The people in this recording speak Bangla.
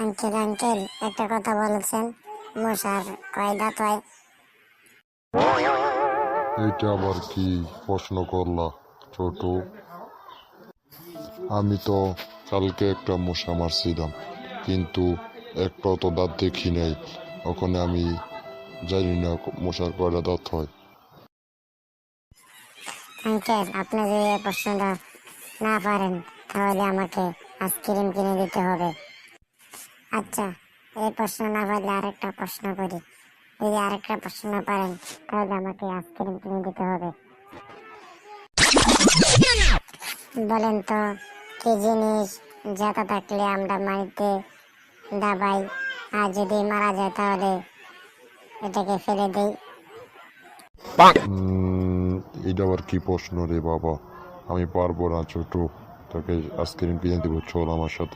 আঙ্কেল আঙ্কেল, একটা কথা বলেছেন, মশার কয় দাঁত হয়? এটা আবার কি প্রশ্ন করলা ছোট? আমি তো কালকে একটা মশা মারছিলাম, কিন্তু একটাও তো দাঁত দেখি নাই। ওখানে আমি জানি না মশার কয়টা দাঁত হয়। আঙ্কেল, আপনি যদি এই প্রশ্নটা না পারেন তাহলে আমাকে আইসক্রিম কিনে দিতে হবে। আচ্ছা, এই প্রশ্ন না পারলে আরেকটা প্রশ্ন করি। যদি আরেকটা প্রশ্ন না পারেন তাহলে আমাকে আইসক্রিম কিনে দিতে হবে। বলেন তো, কি জিনিস যাতা থাকলে আমরা মাটিতে দাবাই, আর যদি মারা যায় তাহলে এটাকে ফেলে দেই? উম, এটা আবার কি প্রশ্ন রে বাবা? আমি পারবো না ছোট, তোকে আইসক্রিম কিনে দেবো, চল আমার সাথে।